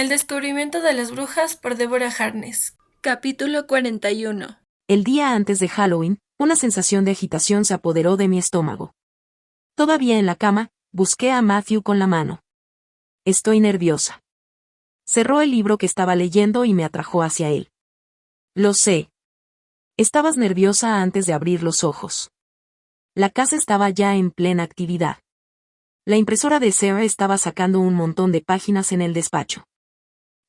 El descubrimiento de las brujas por Deborah Harkness. Capítulo 41. El día antes de Halloween, una sensación de agitación se apoderó de mi estómago. Todavía en la cama, busqué a Matthew con la mano. Estoy nerviosa. Cerró el libro que estaba leyendo y me atrajo hacia él. Lo sé. Estabas nerviosa antes de abrir los ojos. La casa estaba ya en plena actividad. La impresora de Sarah estaba sacando un montón de páginas en el despacho.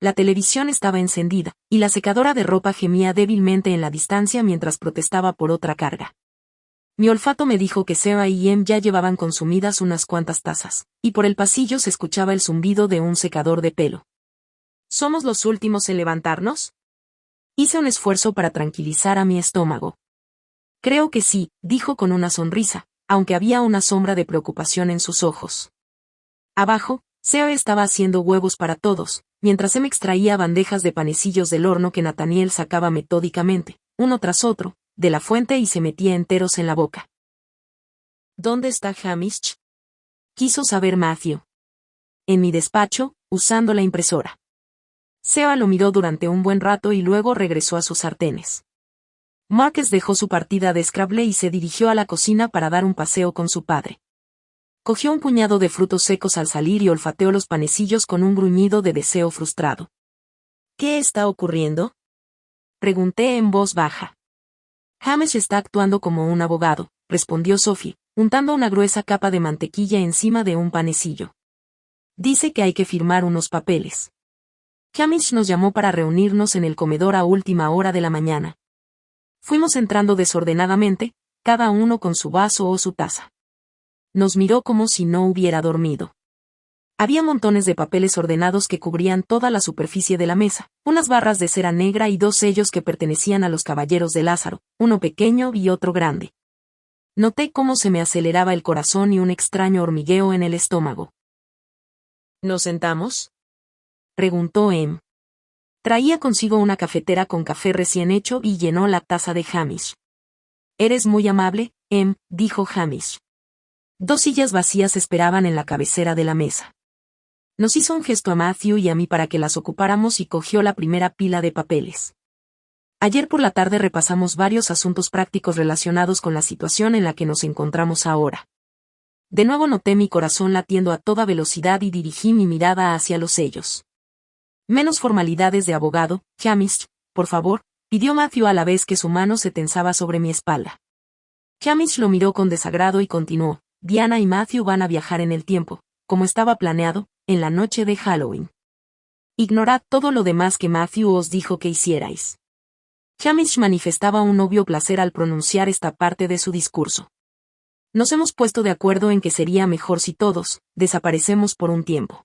La televisión estaba encendida, y la secadora de ropa gemía débilmente en la distancia mientras protestaba por otra carga. Mi olfato me dijo que Sarah y Em ya llevaban consumidas unas cuantas tazas, y por el pasillo se escuchaba el zumbido de un secador de pelo. ¿Somos los últimos en levantarnos? Hice un esfuerzo para tranquilizar a mi estómago. Creo que sí, dijo con una sonrisa, aunque había una sombra de preocupación en sus ojos. Abajo, Sarah estaba haciendo huevos para todos, mientras Em extraía bandejas de panecillos del horno que Nathaniel sacaba metódicamente, uno tras otro, de la fuente y se metía enteros en la boca. ¿Dónde está Hamish? Quiso saber Matthew. En mi despacho, usando la impresora. Sarah lo miró durante un buen rato y luego regresó a sus sartenes. Marcus dejó su partida de Scrabble y se dirigió a la cocina para dar un paseo con su padre. Cogió un puñado de frutos secos al salir y olfateó los panecillos con un gruñido de deseo frustrado. ¿Qué está ocurriendo? Pregunté en voz baja. Hamish está actuando como un abogado, respondió Sophie, untando una gruesa capa de mantequilla encima de un panecillo. Dice que hay que firmar unos papeles. Hamish nos llamó para reunirnos en el comedor a última hora de la mañana. Fuimos entrando desordenadamente, cada uno con su vaso o su taza. Nos miró como si no hubiera dormido. Había montones de papeles ordenados que cubrían toda la superficie de la mesa, unas barras de cera negra y dos sellos que pertenecían a los caballeros de Lázaro, uno pequeño y otro grande. Noté cómo se me aceleraba el corazón y un extraño hormigueo en el estómago. ¿Nos sentamos? Preguntó Em. Traía consigo una cafetera con café recién hecho y llenó la taza de Hamish. Eres muy amable, Em, dijo Hamish. Dos sillas vacías esperaban en la cabecera de la mesa. Nos hizo un gesto a Matthew y a mí para que las ocupáramos y cogió la primera pila de papeles. Ayer por la tarde repasamos varios asuntos prácticos relacionados con la situación en la que nos encontramos ahora. De nuevo noté mi corazón latiendo a toda velocidad y dirigí mi mirada hacia los sellos. Menos formalidades de abogado, Hamish, por favor, pidió Matthew a la vez que su mano se tensaba sobre mi espalda. Hamish lo miró con desagrado y continuó. Diana y Matthew van a viajar en el tiempo, como estaba planeado, en la noche de Halloween. Ignorad todo lo demás que Matthew os dijo que hicierais. Hamish manifestaba un obvio placer al pronunciar esta parte de su discurso. Nos hemos puesto de acuerdo en que sería mejor si todos desaparecemos por un tiempo.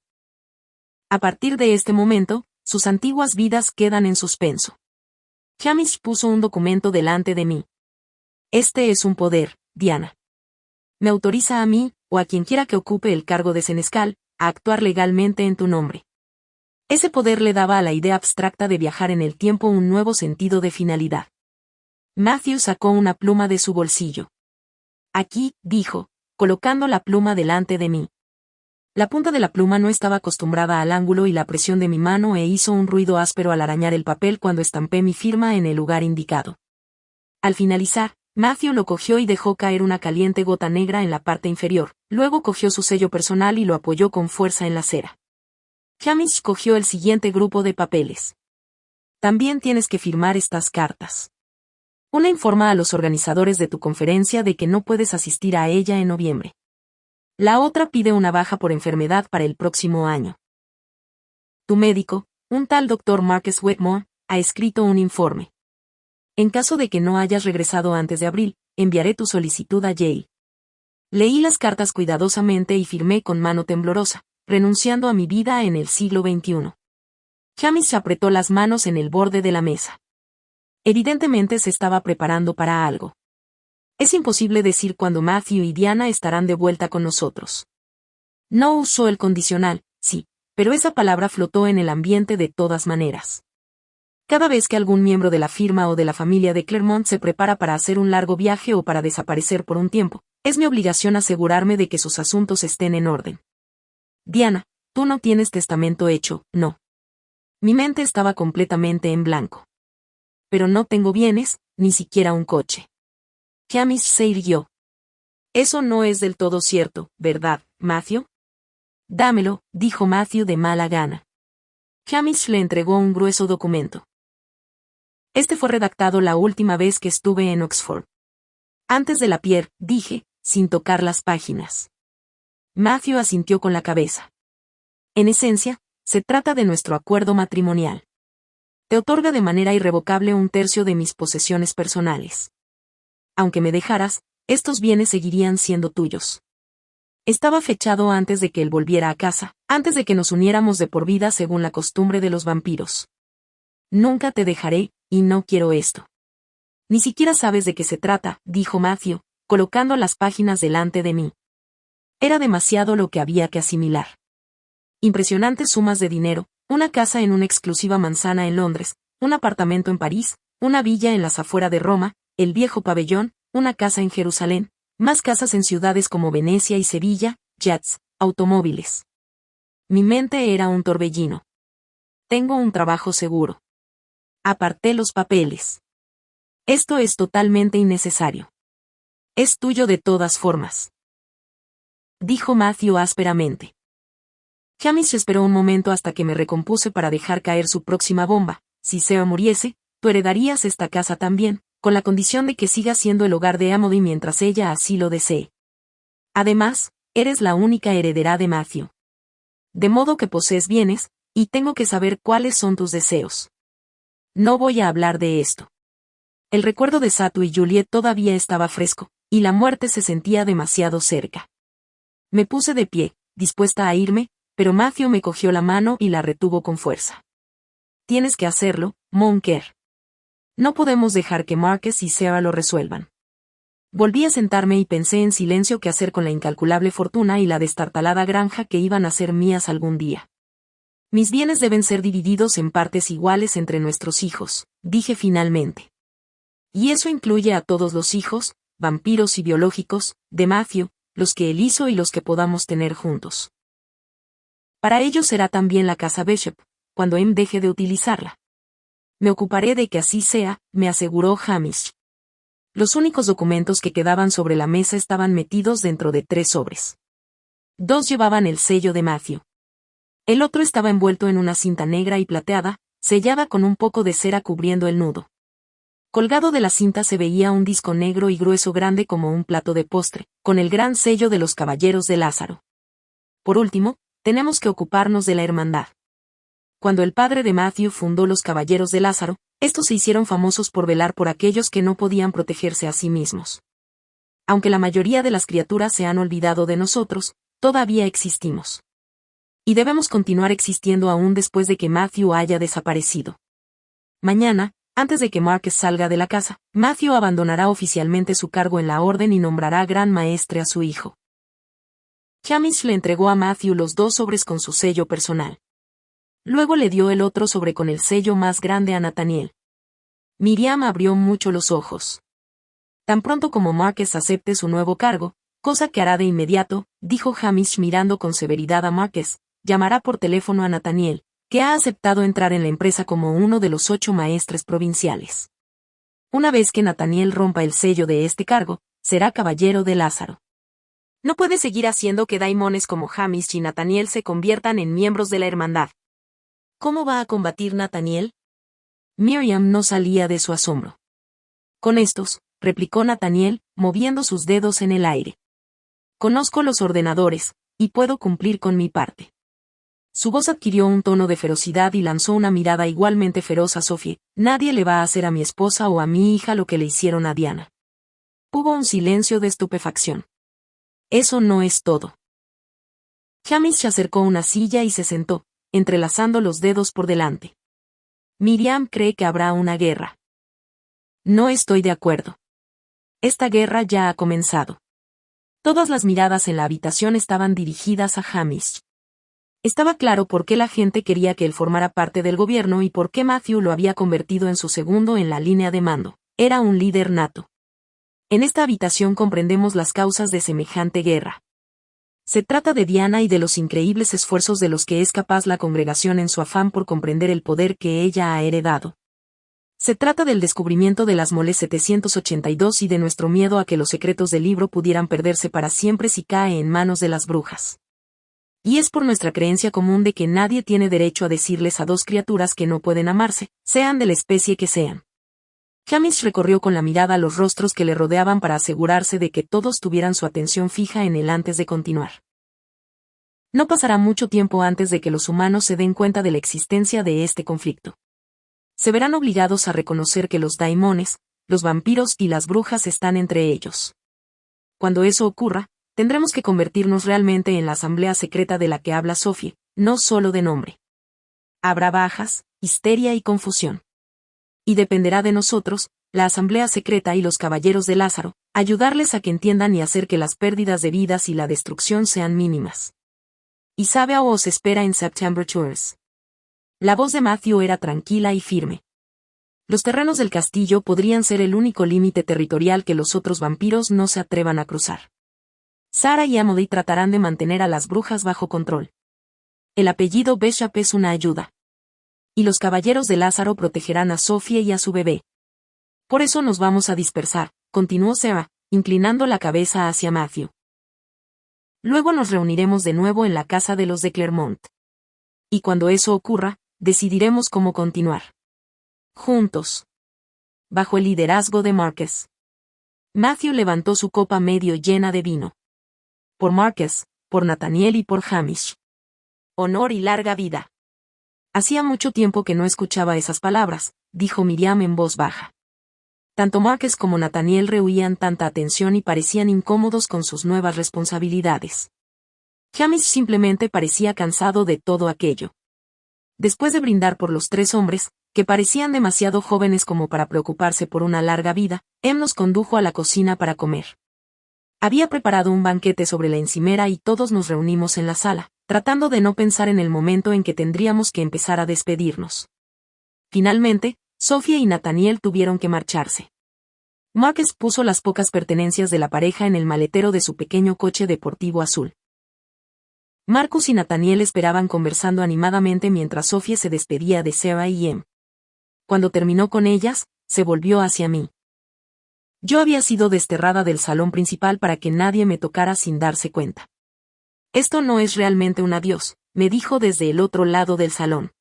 A partir de este momento, sus antiguas vidas quedan en suspenso. Hamish puso un documento delante de mí. Este es un poder, Diana. Me autoriza a mí, o a quienquiera que ocupe el cargo de senescal, a actuar legalmente en tu nombre. Ese poder le daba a la idea abstracta de viajar en el tiempo un nuevo sentido de finalidad. Matthew sacó una pluma de su bolsillo. Aquí, dijo, colocando la pluma delante de mí. La punta de la pluma no estaba acostumbrada al ángulo y la presión de mi mano e hizo un ruido áspero al arañar el papel cuando estampé mi firma en el lugar indicado. Al finalizar, Matthew lo cogió y dejó caer una caliente gota negra en la parte inferior, luego cogió su sello personal y lo apoyó con fuerza en la cera. Hamish cogió el siguiente grupo de papeles. También tienes que firmar estas cartas. Una informa a los organizadores de tu conferencia de que no puedes asistir a ella en noviembre. La otra pide una baja por enfermedad para el próximo año. Tu médico, un tal Dr. Marcus Wetmore, ha escrito un informe. En caso de que no hayas regresado antes de abril, enviaré tu solicitud a Yale. Leí las cartas cuidadosamente y firmé con mano temblorosa, renunciando a mi vida en el siglo XXI. Hamish apretó las manos en el borde de la mesa. Evidentemente se estaba preparando para algo. Es imposible decir cuándo Matthew y Diana estarán de vuelta con nosotros. No usó el condicional, sí, pero esa palabra flotó en el ambiente de todas maneras. Cada vez que algún miembro de la firma o de la familia de Claremont se prepara para hacer un largo viaje o para desaparecer por un tiempo, es mi obligación asegurarme de que sus asuntos estén en orden. Diana, tú no tienes testamento hecho, ¿no? Mi mente estaba completamente en blanco. Pero no tengo bienes, ni siquiera un coche. Hamish se irguió. Eso no es del todo cierto, ¿verdad, Matthew? Dámelo, dijo Matthew de mala gana. Hamish le entregó un grueso documento. Este fue redactado la última vez que estuve en Oxford. Antes de la Pierre, dije, sin tocar las páginas. Matthew asintió con la cabeza. En esencia, se trata de nuestro acuerdo matrimonial. Te otorga de manera irrevocable 1/3 de mis posesiones personales. Aunque me dejaras, estos bienes seguirían siendo tuyos. Estaba fechado antes de que él volviera a casa, antes de que nos uniéramos de por vida según la costumbre de los vampiros. Nunca te dejaré, y no quiero esto. Ni siquiera sabes de qué se trata, dijo Matthew, colocando las páginas delante de mí. Era demasiado lo que había que asimilar. Impresionantes sumas de dinero, una casa en una exclusiva manzana en Londres, un apartamento en París, una villa en las afueras de Roma, el viejo pabellón, una casa en Jerusalén, más casas en ciudades como Venecia y Sevilla, yachts, automóviles. Mi mente era un torbellino. Tengo un trabajo seguro. Aparté los papeles. Esto es totalmente innecesario. Es tuyo de todas formas. Dijo Matthew ásperamente. Hamish esperó un momento hasta que me recompuse para dejar caer su próxima bomba. Si Sarah muriese, tú heredarías esta casa también, con la condición de que siga siendo el hogar de Amody mientras ella así lo desee. Además, eres la única heredera de Matthew. De modo que posees bienes, y tengo que saber cuáles son tus deseos. No voy a hablar de esto. El recuerdo de Satu y Juliet todavía estaba fresco, y la muerte se sentía demasiado cerca. Me puse de pie, dispuesta a irme, pero Matthew me cogió la mano y la retuvo con fuerza. Tienes que hacerlo, Moncler. No podemos dejar que Marcus y Sarah lo resuelvan. Volví a sentarme y pensé en silencio qué hacer con la incalculable fortuna y la destartalada granja que iban a ser mías algún día. Mis bienes deben ser divididos en partes iguales entre nuestros hijos, dije finalmente. Y eso incluye a todos los hijos, vampiros y biológicos, de Matthew, los que él hizo y los que podamos tener juntos. Para ellos será también la casa Bishop, cuando deje de utilizarla. Me ocuparé de que así sea, me aseguró Hamish. Los únicos documentos que quedaban sobre la mesa estaban metidos dentro de 3 sobres. 2 llevaban el sello de Matthew. El otro estaba envuelto en una cinta negra y plateada, sellada con un poco de cera cubriendo el nudo. Colgado de la cinta se veía un disco negro y grueso grande como un plato de postre, con el gran sello de los Caballeros de Lázaro. Por último, tenemos que ocuparnos de la hermandad. Cuando el padre de Matthew fundó los Caballeros de Lázaro, estos se hicieron famosos por velar por aquellos que no podían protegerse a sí mismos. Aunque la mayoría de las criaturas se han olvidado de nosotros, todavía existimos. Y debemos continuar existiendo aún después de que Matthew haya desaparecido. Mañana, antes de que Marcus salga de la casa, Matthew abandonará oficialmente su cargo en la orden y nombrará gran maestre a su hijo. Hamish le entregó a Matthew los 2 sobres con su sello personal. Luego le dio el otro sobre con el sello más grande a Nathaniel. Miriam abrió mucho los ojos. Tan pronto como Marcus acepte su nuevo cargo, cosa que hará de inmediato, dijo Hamish mirando con severidad a Marcus, llamará por teléfono a Nathaniel, que ha aceptado entrar en la empresa como uno de los 8 maestres provinciales. Una vez que Nathaniel rompa el sello de este cargo, será caballero de Lázaro. No puede seguir haciendo que daimones como Hamish y Nathaniel se conviertan en miembros de la hermandad. ¿Cómo va a combatir Nathaniel? Miriam no salía de su asombro. Con estos, replicó Nathaniel, moviendo sus dedos en el aire. Conozco los ordenadores, y puedo cumplir con mi parte. Su voz adquirió un tono de ferocidad y lanzó una mirada igualmente feroz a Sophie. Nadie le va a hacer a mi esposa o a mi hija lo que le hicieron a Diana. Hubo un silencio de estupefacción. Eso no es todo. Hamish se acercó a una silla y se sentó, entrelazando los dedos por delante. Miriam cree que habrá una guerra. No estoy de acuerdo. Esta guerra ya ha comenzado. Todas las miradas en la habitación estaban dirigidas a Hamish. Estaba claro por qué la gente quería que él formara parte del gobierno y por qué Matthew lo había convertido en su segundo en la línea de mando. Era un líder nato. En esta habitación comprendemos las causas de semejante guerra. Se trata de Diana y de los increíbles esfuerzos de los que es capaz la congregación en su afán por comprender el poder que ella ha heredado. Se trata del descubrimiento de las moles 782 y de nuestro miedo a que los secretos del libro pudieran perderse para siempre si cae en manos de las brujas. Y es por nuestra creencia común de que nadie tiene derecho a decirles a dos criaturas que no pueden amarse, sean de la especie que sean. Hamish recorrió con la mirada los rostros que le rodeaban para asegurarse de que todos tuvieran su atención fija en él antes de continuar. No pasará mucho tiempo antes de que los humanos se den cuenta de la existencia de este conflicto. Se verán obligados a reconocer que los daimones, los vampiros y las brujas están entre ellos. Cuando eso ocurra, tendremos que convertirnos realmente en la asamblea secreta de la que habla Sophie, no solo de nombre. Habrá bajas, histeria y confusión. Y dependerá de nosotros, la asamblea secreta y los caballeros de Lázaro, ayudarles a que entiendan y hacer que las pérdidas de vidas y la destrucción sean mínimas. Y sabe o os espera en September Tours. La voz de Matthew era tranquila y firme. Los terrenos del castillo podrían ser el único límite territorial que los otros vampiros no se atrevan a cruzar. Sarah y Emily tratarán de mantener a las brujas bajo control. El apellido Bishop es una ayuda. Y los caballeros de Lázaro protegerán a Sophie y a su bebé. Por eso nos vamos a dispersar, continuó Sarah, inclinando la cabeza hacia Matthew. Luego nos reuniremos de nuevo en la casa de los de Clermont. Y cuando eso ocurra, decidiremos cómo continuar. Juntos. Bajo el liderazgo de Marcus. Matthew levantó su copa medio llena de vino. Por Marcus, por Nathaniel y por Hamish. Honor y larga vida. Hacía mucho tiempo que no escuchaba esas palabras, dijo Miriam en voz baja. Tanto Marcus como Nathaniel rehuían tanta atención y parecían incómodos con sus nuevas responsabilidades. Hamish simplemente parecía cansado de todo aquello. Después de brindar por los tres hombres, que parecían demasiado jóvenes como para preocuparse por una larga vida, nos condujo a la cocina para comer. Había preparado un banquete sobre la encimera y todos nos reunimos en la sala, tratando de no pensar en el momento en que tendríamos que empezar a despedirnos. Finalmente, Sophie y Nathaniel tuvieron que marcharse. Marcus puso las pocas pertenencias de la pareja en el maletero de su pequeño coche deportivo azul. Marcus y Nathaniel esperaban conversando animadamente mientras Sophie se despedía de Sarah y Em. Cuando terminó con ellas, se volvió hacia mí. Yo había sido desterrada del salón principal para que nadie me tocara sin darse cuenta. Esto no es realmente un adiós, me dijo desde el otro lado del salón.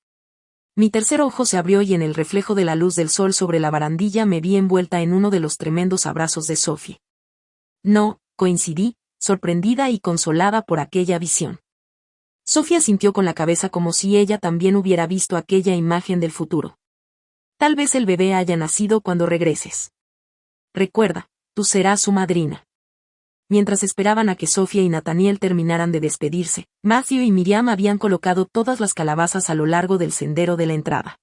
Mi tercer ojo se abrió y en el reflejo de la luz del sol sobre la barandilla me vi envuelta en uno de los tremendos abrazos de Sophie. No, coincidí, sorprendida y consolada por aquella visión. Sophie asintió con la cabeza como si ella también hubiera visto aquella imagen del futuro. Tal vez el bebé haya nacido cuando regreses. Recuerda, tú serás su madrina. Mientras esperaban a que Sophie y Nathaniel terminaran de despedirse, Matthew y Miriam habían colocado todas las calabazas a lo largo del sendero de la entrada.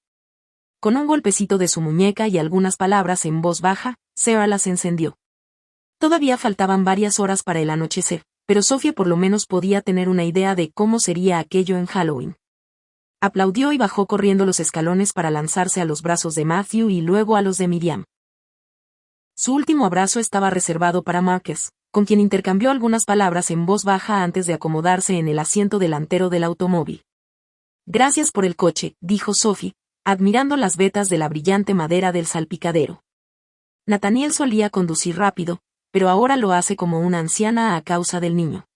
Con un golpecito de su muñeca y algunas palabras en voz baja, Sarah las encendió. Todavía faltaban varias horas para el anochecer, pero Sophie por lo menos podía tener una idea de cómo sería aquello en Halloween. Aplaudió y bajó corriendo los escalones para lanzarse a los brazos de Matthew y luego a los de Miriam. Su último abrazo estaba reservado para Marcus, con quien intercambió algunas palabras en voz baja antes de acomodarse en el asiento delantero del automóvil. Gracias por el coche, dijo Sophie, admirando las vetas de la brillante madera del salpicadero. Nathaniel solía conducir rápido, pero ahora lo hace como una anciana a causa del niño.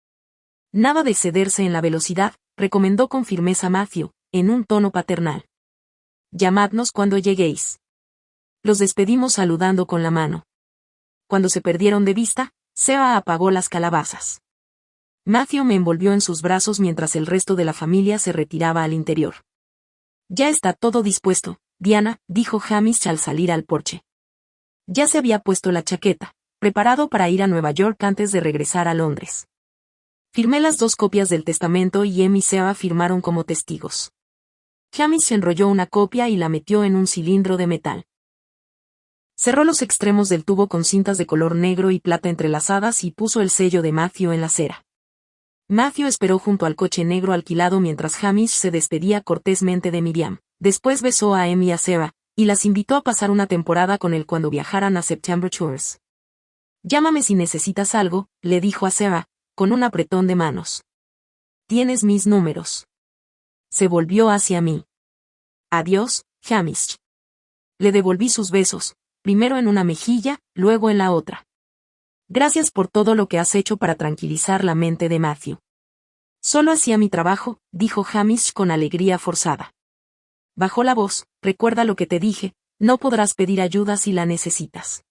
Nada de excederse en la velocidad, recomendó con firmeza Matthew, en un tono paternal. Llamadnos cuando lleguéis. Los despedimos saludando con la mano. Cuando se perdieron de vista, Sarah apagó las calabazas. Matthew me envolvió en sus brazos mientras el resto de la familia se retiraba al interior. Ya está todo dispuesto, Diana, dijo Hamish al salir al porche. Ya se había puesto la chaqueta, preparado para ir a Nueva York antes de regresar a Londres. Firmé las 2 copias del testamento y Em y Sarah firmaron como testigos. Hamish enrolló una copia y la metió en un cilindro de metal. Cerró los extremos del tubo con cintas de color negro y plata entrelazadas y puso el sello de Matthew en la cera. Matthew esperó junto al coche negro alquilado mientras Hamish se despedía cortésmente de Miriam. Después besó a Em y a Sarah, y las invitó a pasar una temporada con él cuando viajaran a September Tours. Llámame si necesitas algo, le dijo a Sarah, con un apretón de manos. Tienes mis números. Se volvió hacia mí. Adiós, Hamish. Le devolví sus besos, primero en una mejilla, luego en la otra. Gracias por todo lo que has hecho para tranquilizar la mente de Matthew. Solo hacía mi trabajo, dijo Hamish con alegría forzada. Bajó la voz, recuerda lo que te dije, no podrás pedir ayuda si la necesitas.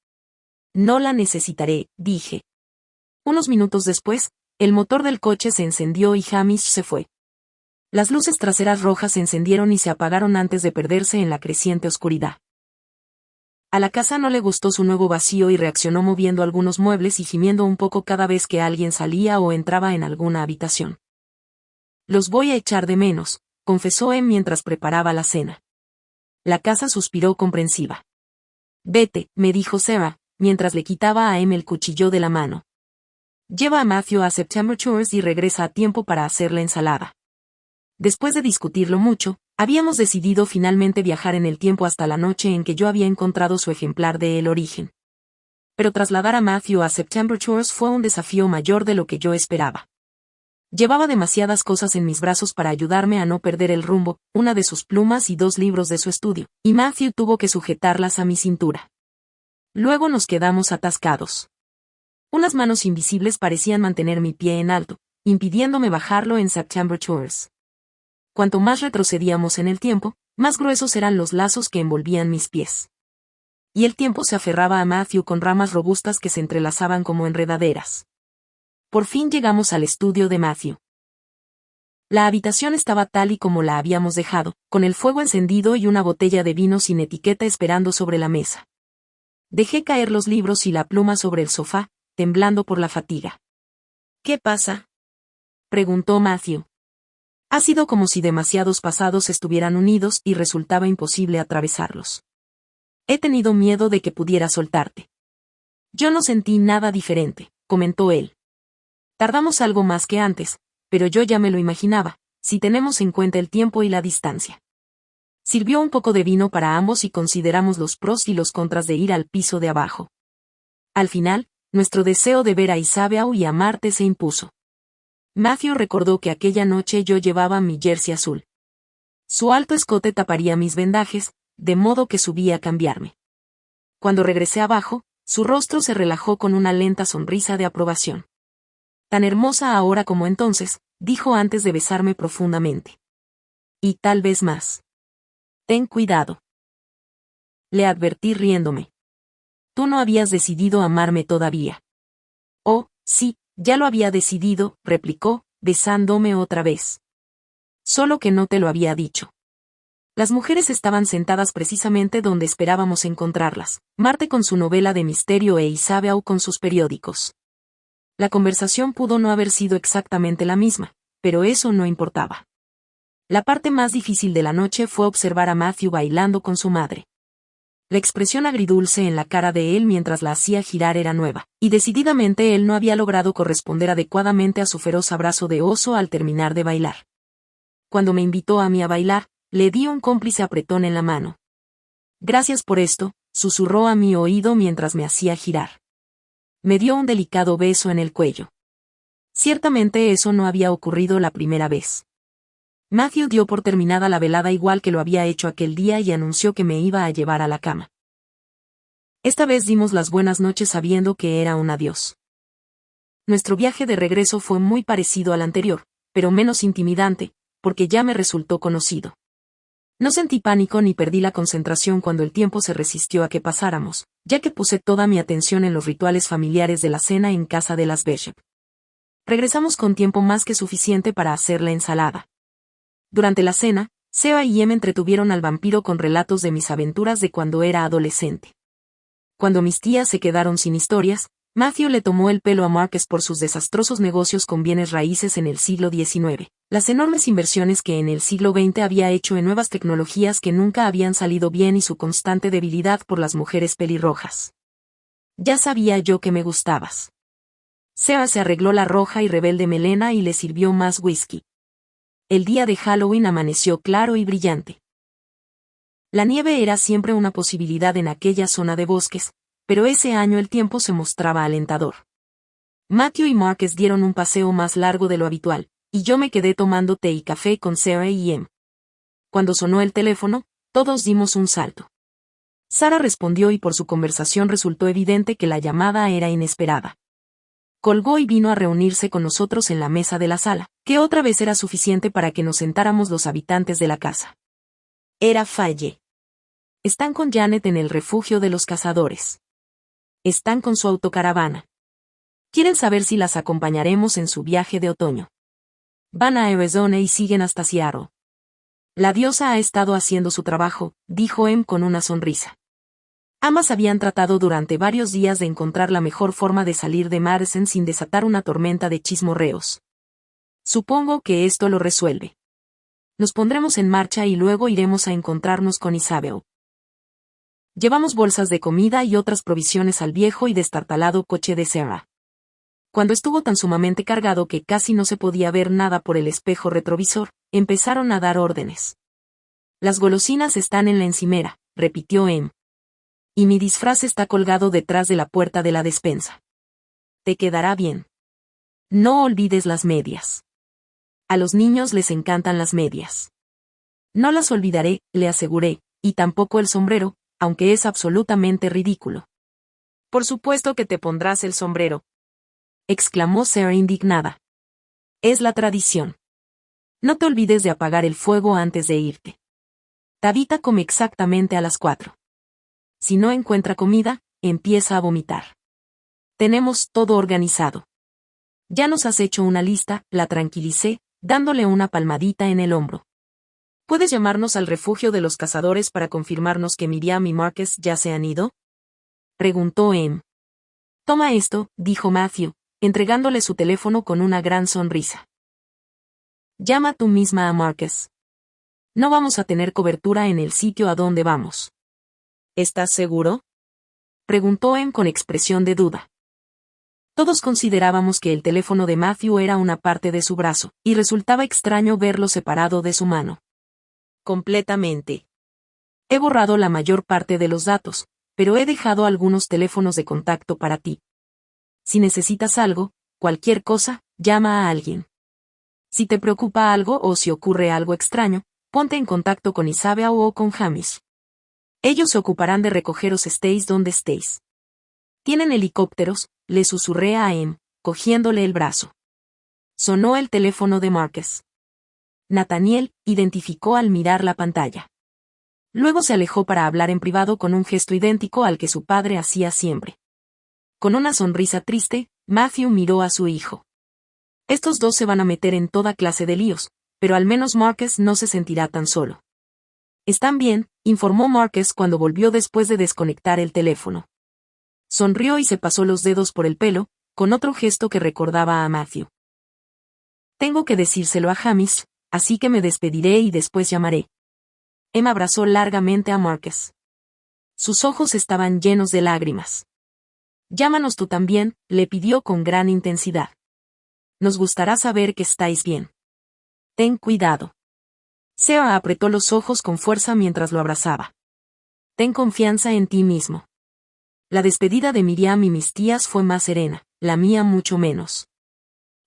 No la necesitaré, dije. Unos minutos después, el motor del coche se encendió y Hamish se fue. Las luces traseras rojas se encendieron y se apagaron antes de perderse en la creciente oscuridad. A la casa no le gustó su nuevo vacío y reaccionó moviendo algunos muebles y gimiendo un poco cada vez que alguien salía o entraba en alguna habitación. Los voy a echar de menos, confesó Em mientras preparaba la cena. La casa suspiró comprensiva. Vete, me dijo Sarah, mientras le quitaba a Em el cuchillo de la mano. Lleva a Matthew a September Shores y regresa a tiempo para hacer la ensalada. Después de discutirlo mucho, habíamos decidido finalmente viajar en el tiempo hasta la noche en que yo había encontrado su ejemplar de El Origen. Pero trasladar a Matthew a September Shores fue un desafío mayor de lo que yo esperaba. Llevaba demasiadas cosas en mis brazos para ayudarme a no perder el rumbo, una de sus plumas y 2 libros de su estudio, y Matthew tuvo que sujetarlas a mi cintura. Luego nos quedamos atascados. Unas manos invisibles parecían mantener mi pie en alto, impidiéndome bajarlo en September Shores. Cuanto más retrocedíamos en el tiempo, más gruesos eran los lazos que envolvían mis pies. Y el tiempo se aferraba a Matthew con ramas robustas que se entrelazaban como enredaderas. Por fin llegamos al estudio de Matthew. La habitación estaba tal y como la habíamos dejado, con el fuego encendido y una botella de vino sin etiqueta esperando sobre la mesa. Dejé caer los libros y la pluma sobre el sofá, temblando por la fatiga. ¿Qué pasa?, preguntó Matthew. Ha sido como si demasiados pasados estuvieran unidos y resultaba imposible atravesarlos. He tenido miedo de que pudiera soltarte. Yo no sentí nada diferente, comentó él. Tardamos algo más que antes, pero yo ya me lo imaginaba, si tenemos en cuenta el tiempo y la distancia. Sirvió un poco de vino para ambos y consideramos los pros y los contras de ir al piso de abajo. Al final, nuestro deseo de ver a Isabel y a Marte se impuso. Matthew recordó que aquella noche yo llevaba mi jersey azul. Su alto escote taparía mis vendajes, de modo que subí a cambiarme. Cuando regresé abajo, su rostro se relajó con una lenta sonrisa de aprobación. Tan hermosa ahora como entonces, dijo antes de besarme profundamente. Y tal vez más. Ten cuidado. Le advertí riéndome. Tú no habías decidido amarme todavía. Oh, sí. Ya lo había decidido, replicó, besándome otra vez. Solo que no te lo había dicho. Las mujeres estaban sentadas precisamente donde esperábamos encontrarlas, Marte con su novela de misterio e Isabel con sus periódicos. La conversación pudo no haber sido exactamente la misma, pero eso no importaba. La parte más difícil de la noche fue observar a Matthew bailando con su madre. La expresión agridulce en la cara de él mientras la hacía girar era nueva, y decididamente él no había logrado corresponder adecuadamente a su feroz abrazo de oso al terminar de bailar. Cuando me invitó a mí a bailar, le di un cómplice apretón en la mano. Gracias por esto, susurró a mi oído mientras me hacía girar. Me dio un delicado beso en el cuello. Ciertamente eso no había ocurrido la primera vez. Matthew dio por terminada la velada igual que lo había hecho aquel día y anunció que me iba a llevar a la cama. Esta vez dimos las buenas noches sabiendo que era un adiós. Nuestro viaje de regreso fue muy parecido al anterior, pero menos intimidante, porque ya me resultó conocido. No sentí pánico ni perdí la concentración cuando el tiempo se resistió a que pasáramos, ya que puse toda mi atención en los rituales familiares de la cena en casa de las Bishop. Regresamos con tiempo más que suficiente para hacer la ensalada. Durante la cena, Seba y Em entretuvieron al vampiro con relatos de mis aventuras de cuando era adolescente. Cuando mis tías se quedaron sin historias, Matthew le tomó el pelo a Marcus por sus desastrosos negocios con bienes raíces en el siglo XIX, las enormes inversiones que en el siglo XX había hecho en nuevas tecnologías que nunca habían salido bien y su constante debilidad por las mujeres pelirrojas. Ya sabía yo que me gustabas. Seba se arregló la roja y rebelde melena y le sirvió más whisky. El día de Halloween amaneció claro y brillante. La nieve era siempre una posibilidad en aquella zona de bosques, pero ese año el tiempo se mostraba alentador. Matthew y Marcus dieron un paseo más largo de lo habitual, y yo me quedé tomando té y café con Sarah y Em. Cuando sonó el teléfono, todos dimos un salto. Sarah respondió y por su conversación resultó evidente que la llamada era inesperada. Colgó y vino a reunirse con nosotros en la mesa de la sala, que otra vez era suficiente para que nos sentáramos los habitantes de la casa. Era Faye. Están con Janet en el refugio de los cazadores. Están con su autocaravana. Quieren saber si las acompañaremos en su viaje de otoño. Van a Arizona y siguen hasta Seattle. La diosa ha estado haciendo su trabajo, dijo Em con una sonrisa. Ambas habían tratado durante varios días de encontrar la mejor forma de salir de Madison sin desatar una tormenta de chismorreos. Supongo que esto lo resuelve. Nos pondremos en marcha y luego iremos a encontrarnos con Isabel. Llevamos bolsas de comida y otras provisiones al viejo y destartalado coche de Sarah. Cuando estuvo tan sumamente cargado que casi no se podía ver nada por el espejo retrovisor, empezaron a dar órdenes. Las golosinas están en la encimera, repitió Em. Y mi disfraz está colgado detrás de la puerta de la despensa. Te quedará bien. No olvides las medias. A los niños les encantan las medias. No las olvidaré, le aseguré, y tampoco el sombrero, aunque es absolutamente ridículo. Por supuesto que te pondrás el sombrero, exclamó Sarah indignada. Es la tradición. No te olvides de apagar el fuego antes de irte. Tabitha come exactamente a las 4. Si no encuentra comida, empieza a vomitar. Tenemos todo organizado. Ya nos has hecho una lista, la tranquilicé, dándole una palmadita en el hombro. ¿Puedes llamarnos al refugio de los cazadores para confirmarnos que Miriam y Marcus ya se han ido? Preguntó Em. Toma esto, dijo Matthew, entregándole su teléfono con una gran sonrisa. Llama tú misma a Marcus. No vamos a tener cobertura en el sitio a donde vamos. ¿Estás seguro? Preguntó Em con expresión de duda. Todos considerábamos que el teléfono de Matthew era una parte de su brazo, y resultaba extraño verlo separado de su mano. Completamente. He borrado la mayor parte de los datos, pero he dejado algunos teléfonos de contacto para ti. Si necesitas algo, cualquier cosa, llama a alguien. Si te preocupa algo o si ocurre algo extraño, ponte en contacto con Isabel o con Hamish. Ellos se ocuparán de recogeros estéis donde estéis. Tienen helicópteros, le susurré a Em, cogiéndole el brazo. Sonó el teléfono de Marcus. Nathaniel identificó al mirar la pantalla. Luego se alejó para hablar en privado con un gesto idéntico al que su padre hacía siempre. Con una sonrisa triste, Matthew miró a su hijo. Estos dos se van a meter en toda clase de líos, pero al menos Marcus no se sentirá tan solo. Están bien, informó Marcus cuando volvió después de desconectar el teléfono. Sonrió y se pasó los dedos por el pelo, con otro gesto que recordaba a Matthew. Tengo que decírselo a Hamish, así que me despediré y después llamaré. Em abrazó largamente a Marcus. Sus ojos estaban llenos de lágrimas. Llámanos tú también, le pidió con gran intensidad. Nos gustará saber que estáis bien. Ten cuidado. Sarah apretó los ojos con fuerza mientras lo abrazaba. Ten confianza en ti mismo. La despedida de Miriam y mis tías fue más serena, la mía mucho menos.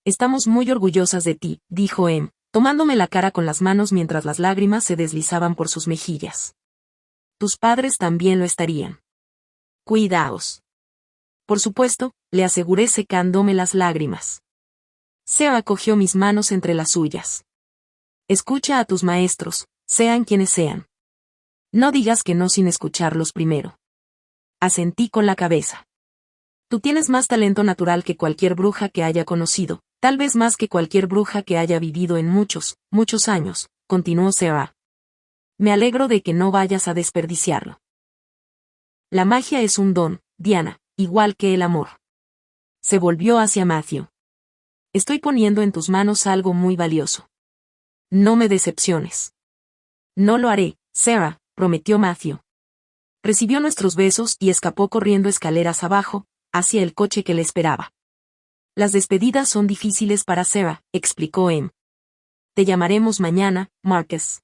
Estamos muy orgullosas de ti, dijo Em, tomándome la cara con las manos mientras las lágrimas se deslizaban por sus mejillas. Tus padres también lo estarían. Cuidaos. Por supuesto, le aseguré secándome las lágrimas. Sarah cogió mis manos entre las suyas. Escucha a tus maestros, sean quienes sean. No digas que no sin escucharlos primero. Asentí con la cabeza. Tú tienes más talento natural que cualquier bruja que haya conocido, tal vez más que cualquier bruja que haya vivido en muchos, muchos años, continuó Sarah. Me alegro de que no vayas a desperdiciarlo. La magia es un don, Diana, igual que el amor. Se volvió hacia Matthew. Estoy poniendo en tus manos algo muy valioso. No me decepciones. No lo haré, Sarah, prometió Matthew. Recibió nuestros besos y escapó corriendo escaleras abajo, hacia el coche que le esperaba. Las despedidas son difíciles para Sarah, explicó Em. Te llamaremos mañana, Marcus.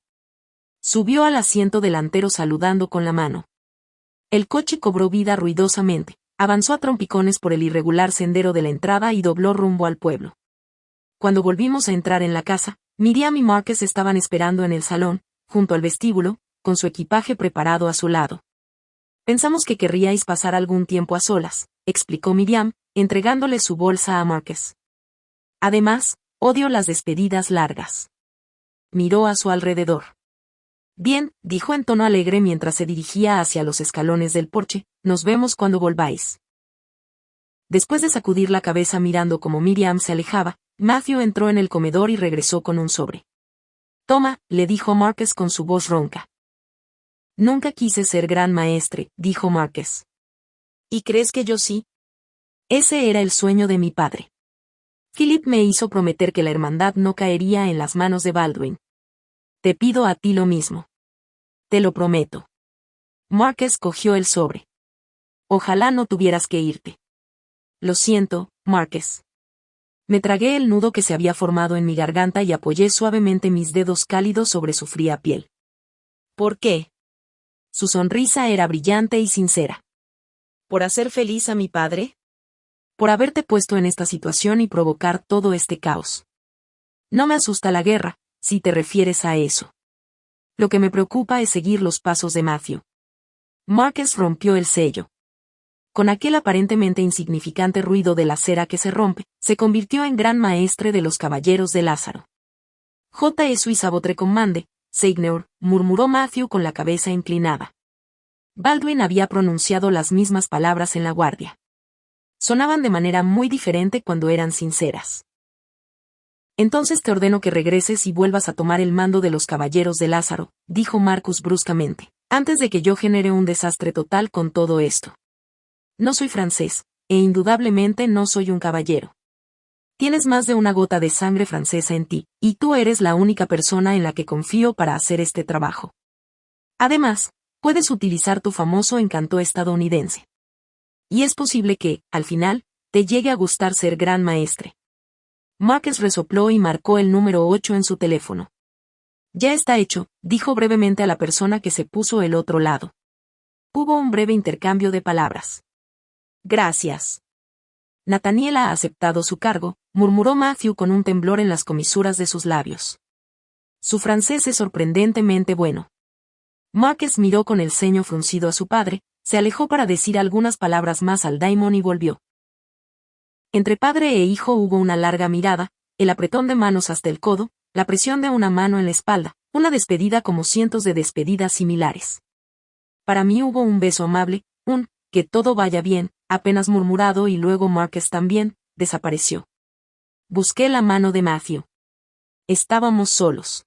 Subió al asiento delantero saludando con la mano. El coche cobró vida ruidosamente, Avanzó a trompicones por el irregular sendero de la entrada y dobló rumbo al pueblo. Cuando volvimos a entrar en la casa, Miriam y Marcus estaban esperando en el salón, junto al vestíbulo, con su equipaje preparado a su lado. Pensamos que querríais pasar algún tiempo a solas, explicó Miriam, entregándole su bolsa a Marcus. Además, odio las despedidas largas. Miró a su alrededor. Bien, dijo en tono alegre mientras se dirigía hacia los escalones del porche, nos vemos cuando volváis. Después de sacudir la cabeza mirando cómo Miriam se alejaba, Matthew entró en el comedor y regresó con un sobre. Toma, le dijo Marcus con su voz ronca. Nunca quise ser gran maestre, dijo Marcus. ¿Y crees que yo sí? Ese era el sueño de mi padre. Philip me hizo prometer que la hermandad no caería en las manos de Baldwin. Te pido a ti lo mismo. Te lo prometo. Marcus cogió el sobre. Ojalá no tuvieras que irte. Lo siento, Marcus. Me tragué el nudo que se había formado en mi garganta y apoyé suavemente mis dedos cálidos sobre su fría piel. ¿Por qué? Su sonrisa era brillante y sincera. ¿Por hacer feliz a mi padre? Por haberte puesto en esta situación y provocar todo este caos. No me asusta la guerra, si te refieres a eso. Lo que me preocupa es seguir los pasos de Matthew. Marcus rompió el sello. Con aquel aparentemente insignificante ruido de la cera que se rompe, se convirtió en gran maestre de los caballeros de Lázaro. J.S. y votre commande, Seigneur, murmuró Matthew con la cabeza inclinada. Baldwin había pronunciado las mismas palabras en la guardia. Sonaban de manera muy diferente cuando eran sinceras. Entonces te ordeno que regreses y vuelvas a tomar el mando de los caballeros de Lázaro, dijo Marcus bruscamente, antes de que yo genere un desastre total con todo esto. No soy francés, e indudablemente no soy un caballero. Tienes más de una gota de sangre francesa en ti, y tú eres la única persona en la que confío para hacer este trabajo. Además, puedes utilizar tu famoso encanto estadounidense. Y es posible que, al final, te llegue a gustar ser gran maestre. Marcus resopló y marcó el número 8 en su teléfono. Ya está hecho, dijo brevemente a la persona que se puso el otro lado. Hubo un breve intercambio de palabras. Gracias. Nathaniel ha aceptado su cargo, murmuró Matthew con un temblor en las comisuras de sus labios. Su francés es sorprendentemente bueno. Marcus miró con el ceño fruncido a su padre, se alejó para decir algunas palabras más al daimon y volvió. Entre padre e hijo hubo una larga mirada, el apretón de manos hasta el codo, la presión de una mano en la espalda, una despedida como cientos de despedidas similares. Para mí hubo un beso amable, un «que todo vaya bien», apenas murmurado y luego Marcus también, desapareció. Busqué la mano de Matthew. Estábamos solos.